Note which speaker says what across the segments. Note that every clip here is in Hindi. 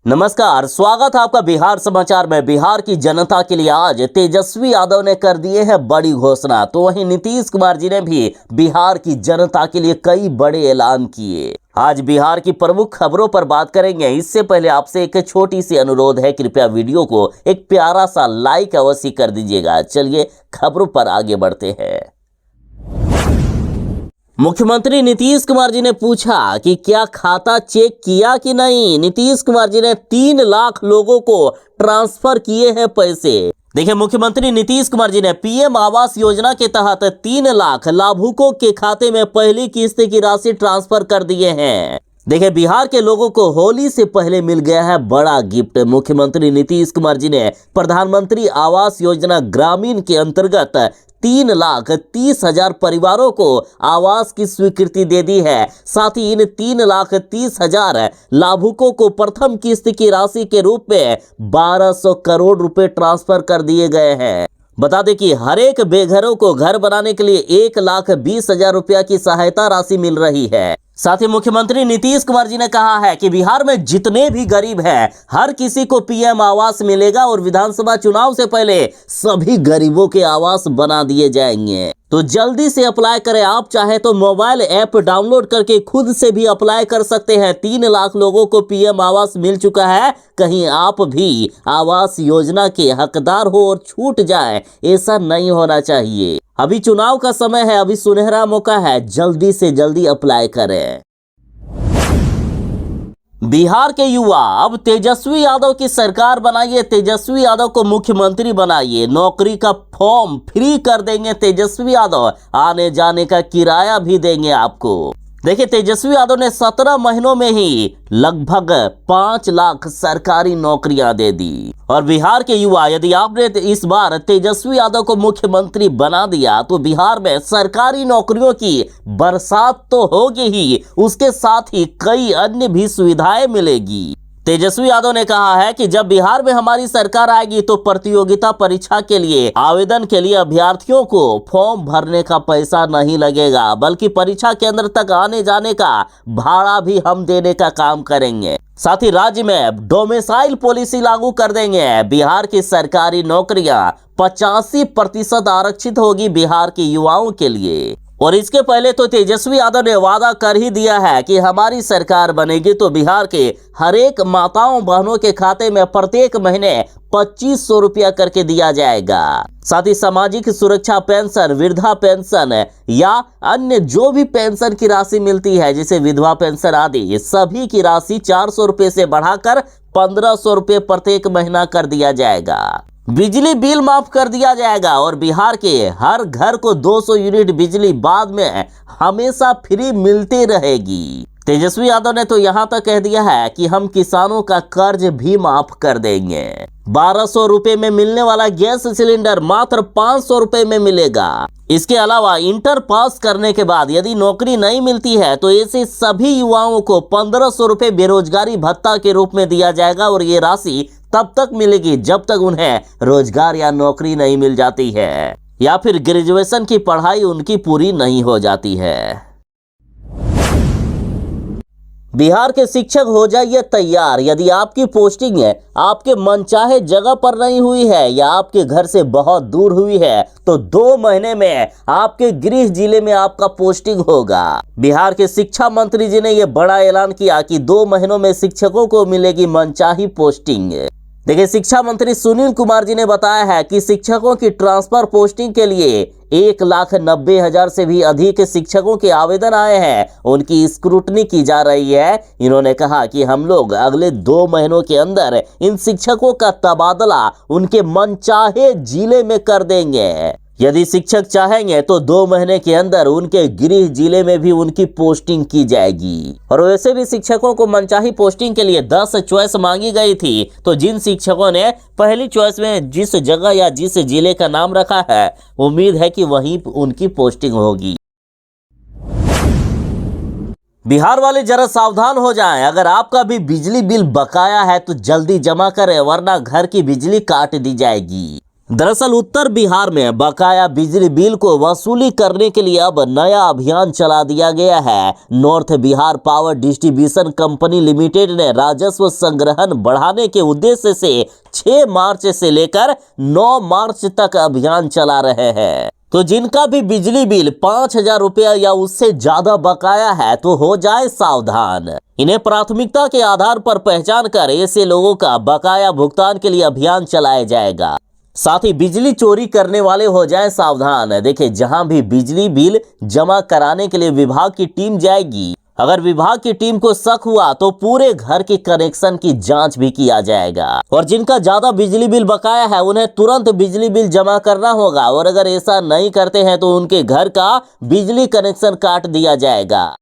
Speaker 1: नमस्कार, स्वागत है आपका बिहार समाचार में। बिहार की जनता के लिए आज तेजस्वी यादव ने कर दिए हैं बड़ी घोषणा। तो वहीं नीतीश कुमार जी ने भी बिहार की जनता के लिए कई बड़े ऐलान किए। आज बिहार की प्रमुख खबरों पर बात करेंगे। इससे पहले आपसे एक छोटी सी अनुरोध है, कृपया वीडियो को एक प्यारा सा लाइक अवश्य कर दीजिएगा। चलिए खबरों पर आगे बढ़ते हैं। मुख्यमंत्री नीतीश कुमार जी ने पूछा कि क्या खाता चेक किया कि नहीं। नीतीश कुमार जी ने 3 लाख लोगों को ट्रांसफर किए हैं पैसे। देखिए, मुख्यमंत्री नीतीश कुमार जी ने पीएम आवास योजना के तहत 3 लाख लाभुकों के खाते में पहली किस्त की राशि ट्रांसफर कर दिए हैं। देखिए, बिहार के लोगों को होली से पहले मिल गया है बड़ा गिफ्ट। मुख्यमंत्री नीतीश कुमार जी ने प्रधानमंत्री आवास योजना ग्रामीण के अंतर्गत 3,30,000 परिवारों को आवास की स्वीकृति दे दी है। साथ ही इन 3,30,000 लाभुकों को प्रथम किस्त की राशि के रूप में 1,200 करोड़ रुपए ट्रांसफर कर दिए गए हैं। बता दें कि हर एक बेघरों को घर बनाने के लिए 1,20,000 रुपया की सहायता राशि मिल रही है। साथ ही मुख्यमंत्री नीतीश कुमार जी ने कहा है कि बिहार में जितने भी गरीब हैं, हर किसी को पीएम आवास मिलेगा और विधानसभा चुनाव से पहले सभी गरीबों के आवास बना दिए जाएंगे। तो जल्दी से अप्लाई करें। आप चाहे तो मोबाइल ऐप डाउनलोड करके खुद से भी अप्लाई कर सकते हैं। 3 लाख लोगों को पीएम आवास मिल चुका है। कहीं आप भी आवास योजना के हकदार हो और छूट जाए, ऐसा नहीं होना चाहिए। अभी चुनाव का समय है, अभी सुनहरा मौका है, जल्दी से जल्दी अप्लाई करें। बिहार के युवा अब तेजस्वी यादव की सरकार बनाइए, तेजस्वी यादव को मुख्यमंत्री बनाइए, नौकरी का फॉर्म फ्री कर देंगे तेजस्वी यादव, आने जाने का किराया भी देंगे आपको। देखिए, तेजस्वी यादव ने 17 महीनों में ही लगभग 5 लाख सरकारी नौकरियां दे दी। और बिहार के युवा, यदि आपने इस बार तेजस्वी यादव को मुख्यमंत्री बना दिया तो बिहार में सरकारी नौकरियों की बरसात तो होगी ही, उसके साथ ही कई अन्य भी सुविधाएं मिलेगी। तेजस्वी यादव ने कहा है कि जब बिहार में हमारी सरकार आएगी तो प्रतियोगिता परीक्षा के लिए आवेदन के लिए अभ्यर्थियों को फॉर्म भरने का पैसा नहीं लगेगा, बल्कि परीक्षा केंद्र तक आने जाने का भाड़ा भी हम देने का काम करेंगे। साथ ही राज्य में डोमिसाइल पॉलिसी लागू कर देंगे। बिहार की सरकारी नौकरियां 85% आरक्षित होगी बिहार के युवाओं के लिए। और इसके पहले तो तेजस्वी यादव ने वादा कर ही दिया है कि हमारी सरकार बनेगी तो बिहार के हर एक माताओं बहनों के खाते में प्रत्येक महीने 2,500 रुपया करके दिया जाएगा। साथ ही सामाजिक सुरक्षा पेंशन, वृद्धा पेंशन या अन्य जो भी पेंशन की राशि मिलती है, जैसे विधवा पेंशन आदि, सभी की राशि 400 रुपये से बढ़ाकर 1,500 रुपये प्रत्येक महीना कर दिया जाएगा। बिजली बिल माफ कर दिया जाएगा और बिहार के हर घर को 200 यूनिट बिजली बाद में हमेशा फ्री मिलती रहेगी। तेजस्वी यादव ने तो यहां तक कह दिया है कि हम किसानों का कर्ज भी माफ कर देंगे। 1,200 रुपए में मिलने वाला गैस सिलेंडर मात्र 500 रुपए में मिलेगा। इसके अलावा इंटर पास करने के बाद यदि नौकरी नहीं मिलती है तो ऐसे सभी युवाओं को 1,500 रुपए बेरोजगारी भत्ता के रूप में दिया जाएगा और ये राशि तब तक मिलेगी जब तक उन्हें रोजगार या नौकरी नहीं मिल जाती है या फिर ग्रेजुएशन की पढ़ाई उनकी पूरी नहीं हो जाती है। बिहार के शिक्षक हो जाइए तैयार। यदि आपकी पोस्टिंग है आपके मनचाहे जगह पर नहीं हुई है या आपके घर से बहुत दूर हुई है तो 2 महीने में आपके गृह जिले में आपका पोस्टिंग होगा। बिहार के शिक्षा मंत्री जी ने यह बड़ा ऐलान किया कि 2 महीनों में शिक्षकों को मिलेगी मनचाही पोस्टिंग। देखिए, शिक्षा मंत्री सुनील कुमार जी ने बताया है कि शिक्षकों की ट्रांसफर पोस्टिंग के लिए 1,90,000 से भी अधिक शिक्षकों के आवेदन आए हैं, उनकी स्क्रूटनी की जा रही है। इन्होंने कहा कि हम लोग अगले 2 महीनों के अंदर इन शिक्षकों का तबादला उनके मनचाहे जिले में कर देंगे। यदि शिक्षक चाहेंगे तो 2 महीने के अंदर उनके गृह जिले में भी उनकी पोस्टिंग की जाएगी। और वैसे भी शिक्षकों को मनचाही पोस्टिंग के लिए 10 चॉइस मांगी गई थी, तो जिन शिक्षकों ने पहली चॉइस में जिस जगह या जिस जिले का नाम रखा है, उम्मीद है कि वहीं उनकी पोस्टिंग होगी। बिहार वाले जरा सावधान हो जाएं। अगर आपका भी बिजली बिल बकाया है तो जल्दी जमा करें, वरना घर की बिजली काट दी जाएगी। दरअसल उत्तर बिहार में बकाया बिजली बिल को वसूली करने के लिए अब नया अभियान चला दिया गया है। North Bihar power distribution company limited ने राजस्व संग्रहण बढ़ाने के उद्देश्य से 6 मार्च से लेकर 9 मार्च तक अभियान चला रहे हैं। तो जिनका भी बिजली बिल 5,000 रुपया या उससे ज्यादा बकाया है तो हो जाए सावधान। इन्हें प्राथमिकता के आधार पर पहचान कर ऐसे लोगों का बकाया भुगतान के लिए अभियान चलाया जाएगा। साथ ही बिजली चोरी करने वाले हो जाएं सावधान। देखिए, जहां भी बिजली बिल जमा कराने के लिए विभाग की टीम जाएगी, अगर विभाग की टीम को शक हुआ तो पूरे घर के कनेक्शन की जांच भी किया जाएगा। और जिनका ज्यादा बिजली बिल बकाया है उन्हें तुरंत बिजली बिल जमा करना होगा, और अगर ऐसा नहीं करते हैं तो उनके घर का बिजली कनेक्शन काट दिया जाएगा।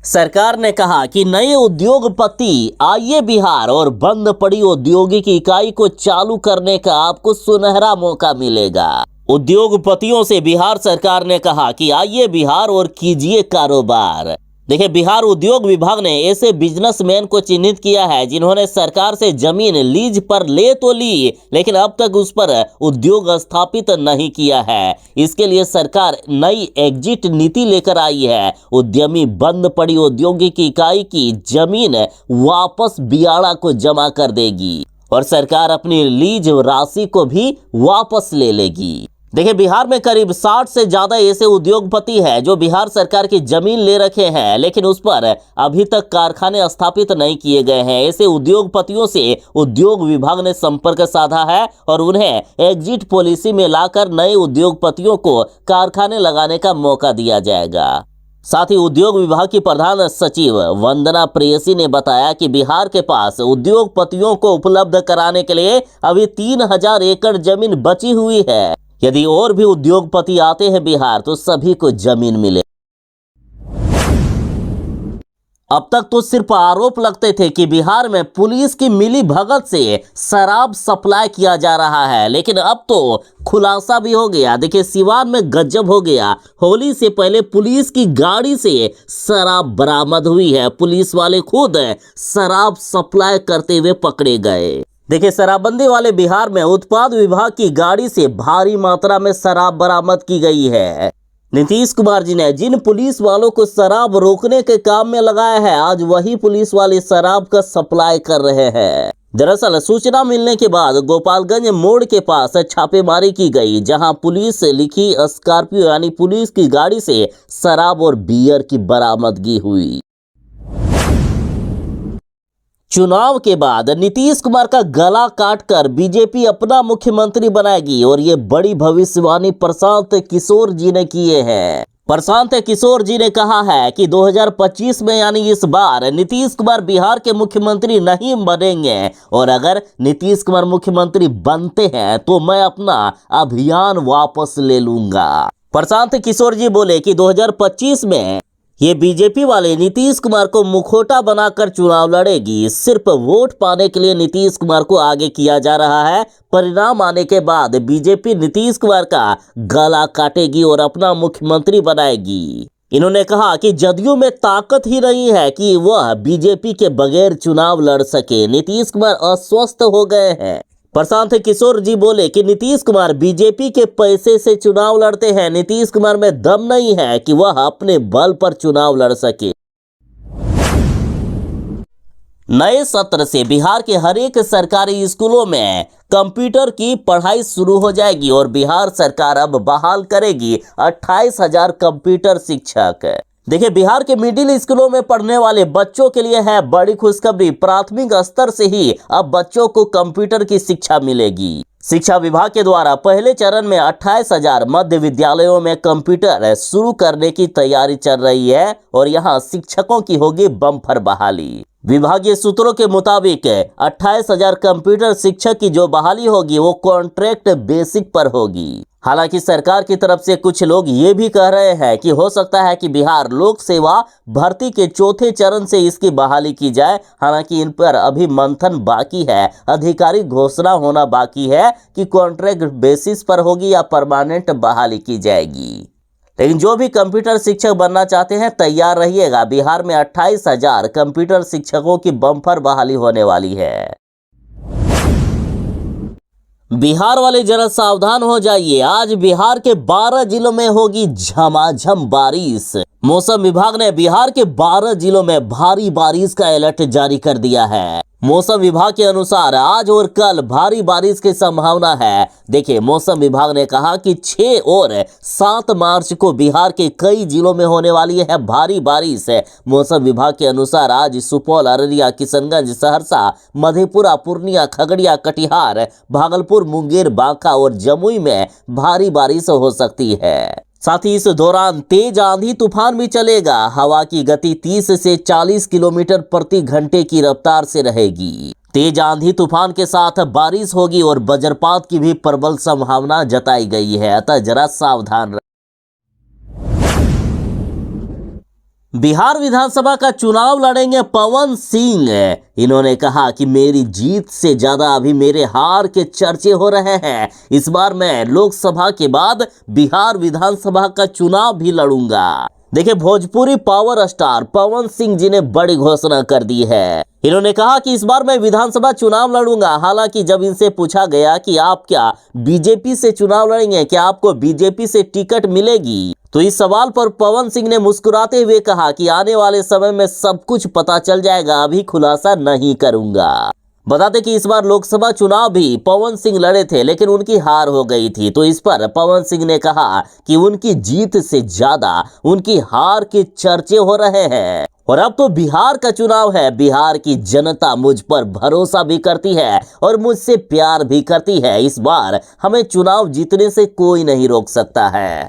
Speaker 1: सरकार ने कहा कि नए उद्योगपति आइए बिहार और बंद पड़ी औद्योगिक इकाई को चालू करने का आपको सुनहरा मौका मिलेगा। उद्योगपतियों से बिहार सरकार ने कहा कि आइए बिहार और कीजिए कारोबार। देखिए, बिहार उद्योग विभाग ने ऐसे बिजनेसमैन को चिन्हित किया है जिन्होंने सरकार से जमीन लीज पर ले तो ली, लेकिन अब तक उस पर उद्योग स्थापित नहीं किया है। इसके लिए सरकार नई एग्जिट नीति लेकर आई है। उद्यमी बंद पड़ी औद्योगिक इकाई की जमीन वापस बियाड़ा को जमा कर देगी और सरकार अपनी लीज राशि को भी वापस ले लेगी। देखिए, बिहार में करीब 60 से ज्यादा ऐसे उद्योगपति हैं जो बिहार सरकार की जमीन ले रखे हैं, लेकिन उस पर अभी तक कारखाने स्थापित नहीं किए गए हैं। ऐसे उद्योगपतियों से उद्योग विभाग ने संपर्क साधा है और उन्हें एग्जिट पॉलिसी में लाकर नए उद्योगपतियों को कारखाने लगाने का मौका दिया जाएगा। साथ ही उद्योग विभाग की प्रधान सचिव वंदना प्रेयसी ने बताया कि बिहार के पास उद्योगपतियों को उपलब्ध कराने के लिए अभी 3,000 एकड़ जमीन बची हुई है। यदि और भी उद्योगपति आते हैं बिहार तो सभी को जमीन मिले। अब तक तो सिर्फ आरोप लगते थे कि बिहार में पुलिस की मिली भगत से शराब सप्लाई किया जा रहा है, लेकिन अब तो खुलासा भी हो गया। देखिए, सिवान में गजब हो गया। होली से पहले पुलिस की गाड़ी से शराब बरामद हुई है। पुलिस वाले खुद शराब सप्लाई करते हुए पकड़े गए। देखिए, शराबबंदी वाले बिहार में उत्पाद विभाग की गाड़ी से भारी मात्रा में शराब बरामद की गई है। नीतीश कुमार जी ने जिन पुलिस वालों को शराब रोकने के काम में लगाया है, आज वही पुलिस वाले शराब का सप्लाई कर रहे हैं। दरअसल सूचना मिलने के बाद गोपालगंज मोड़ के पास छापेमारी की गई, जहां पुलिस लिखी स्कॉर्पियो यानी पुलिस की गाड़ी से शराब और बियर की बरामदगी हुई। चुनाव के बाद नीतीश कुमार का गला काटकर बीजेपी अपना मुख्यमंत्री बनाएगी, और ये बड़ी भविष्यवाणी प्रशांत किशोर जी ने किए हैं। प्रशांत किशोर जी ने कहा है कि 2025 में यानी इस बार नीतीश कुमार बिहार के मुख्यमंत्री नहीं बनेंगे, और अगर नीतीश कुमार मुख्यमंत्री बनते हैं तो मैं अपना अभियान वापस ले लूंगा। प्रशांत किशोर जी बोले कि 2025 में ये बीजेपी वाले नीतीश कुमार को मुखौटा बनाकर चुनाव लड़ेगी। सिर्फ वोट पाने के लिए नीतीश कुमार को आगे किया जा रहा है। परिणाम आने के बाद बीजेपी नीतीश कुमार का गला काटेगी और अपना मुख्यमंत्री बनाएगी। इन्होंने कहा कि जदयू में ताकत ही नहीं है कि वह बीजेपी के बगैर चुनाव लड़ सके। नीतीश कुमार अस्वस्थ हो गए हैं। प्रशांत किशोर जी बोले कि नीतीश कुमार बीजेपी के पैसे से चुनाव लड़ते हैं। नीतीश कुमार में दम नहीं है कि वह अपने बल पर चुनाव लड़ सके। नए सत्र से बिहार के हर एक सरकारी स्कूलों में कंप्यूटर की पढ़ाई शुरू हो जाएगी, और बिहार सरकार अब बहाल करेगी 28,000 कंप्यूटर शिक्षक। देखिए, बिहार के मिडिल स्कूलों में पढ़ने वाले बच्चों के लिए है बड़ी खुशखबरी। प्राथमिक स्तर से ही अब बच्चों को कंप्यूटर की शिक्षा मिलेगी। शिक्षा विभाग के द्वारा पहले चरण में 28,000 मध्य विद्यालयों में कंप्यूटर शुरू करने की तैयारी चल रही है, और यहां शिक्षकों की होगी बम्पर बहाली। विभागीय सूत्रों के मुताबिक 28,000 कंप्यूटर शिक्षक की जो बहाली होगी वो कॉन्ट्रैक्ट बेसिक पर होगी। हालांकि सरकार की तरफ से कुछ लोग ये भी कह रहे हैं कि हो सकता है कि बिहार लोक सेवा भर्ती के चौथे चरण से इसकी बहाली की जाए। हालांकि इन पर अभी मंथन बाकी है, आधिकारिक घोषणा होना बाकी है कि कॉन्ट्रैक्ट बेसिस पर होगी या परमानेंट बहाली की जाएगी। लेकिन जो भी कंप्यूटर शिक्षक बनना चाहते हैं तैयार रहिएगा। बिहार में 28,000 कंप्यूटर शिक्षकों की बम्पर बहाली होने वाली है। बिहार वाले जरा सावधान हो जाइए, आज बिहार के 12 जिलों में होगी झमाझम बारिश। मौसम विभाग ने बिहार के 12 जिलों में भारी बारिश का अलर्ट जारी कर दिया है। मौसम विभाग के अनुसार आज और कल भारी बारिश की संभावना है। देखिए, मौसम विभाग ने कहा कि 6 और 7 मार्च को बिहार के कई जिलों में होने वाली है भारी बारिश। मौसम विभाग के अनुसार आज सुपौल, अररिया, किशनगंज, सहरसा, मधेपुरा, पूर्णिया, खगड़िया, कटिहार, भागलपुर, मुंगेर, बांका और जमुई में भारी बारिश हो सकती है। साथ ही इस दौरान तेज आंधी तूफान भी चलेगा। हवा की गति 30 से 40 किलोमीटर प्रति घंटे की रफ्तार से रहेगी। तेज आंधी तूफान के साथ बारिश होगी और वज्रपात की भी प्रबल संभावना जताई गई है, अतः जरा सावधान रहे। बिहार विधानसभा का चुनाव लड़ेंगे पवन सिंह। इन्होंने कहा कि मेरी जीत से ज्यादा अभी मेरे हार के चर्चे हो रहे हैं। इस बार मैं लोकसभा के बाद बिहार विधानसभा का चुनाव भी लड़ूंगा। देखिए, भोजपुरी पावर स्टार पवन सिंह जी ने बड़ी घोषणा कर दी है। इन्होंने कहा कि इस बार मैं विधानसभा चुनाव लड़ूंगा। हालांकि जब इनसे पूछा गया कि आप क्या बीजेपी से चुनाव लड़ेंगे, क्या आपको बीजेपी से टिकट मिलेगी, तो इस सवाल पर पवन सिंह ने मुस्कुराते हुए कहा कि आने वाले समय में सब कुछ पता चल जाएगा, अभी खुलासा नहीं करूंगा। बता दें कि इस बार लोकसभा चुनाव भी पवन सिंह लड़े थे, लेकिन उनकी हार हो गई थी। तो इस पर पवन सिंह ने कहा कि उनकी जीत से ज्यादा उनकी हार के चर्चे हो रहे हैं। और अब तो बिहार का चुनाव है। बिहार की जनता मुझ पर भरोसा भी करती है और मुझसे प्यार भी करती है। इस बार हमें चुनाव जीतने से कोई नहीं रोक सकता है।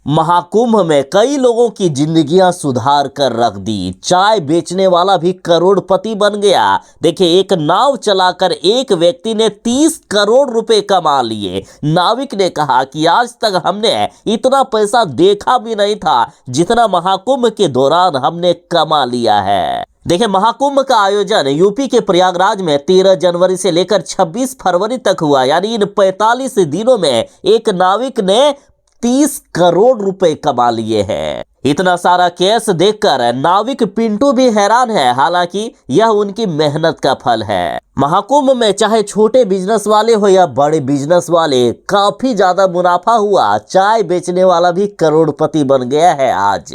Speaker 1: महाकुंभ में कई लोगों की जिंदगियां सुधार कर रख दी। चाय बेचने वाला भी करोड़पति बन गया। देखिए, एक नाव चलाकर एक व्यक्ति ने 30 करोड़ रुपए कमा लिए। नाविक ने कहा कि आज तक हमने इतना पैसा देखा भी नहीं था जितना महाकुंभ के दौरान हमने कमा लिया है। देखिए, महाकुंभ का आयोजन यूपी के प्रयागराज में 13 जनवरी से लेकर 26 फरवरी तक हुआ। यानी इन 45 दिनों में एक नाविक ने 30 करोड़ रुपए कमा लिए हैं। इतना सारा कैश देखकर नाविक पिंटू भी हैरान है। हालांकि यह उनकी मेहनत का फल है। महाकुंभ में चाहे छोटे बिजनेस वाले हो या बड़े बिजनेस वाले, काफी ज्यादा मुनाफा हुआ। चाय बेचने वाला भी करोड़पति बन गया है आज।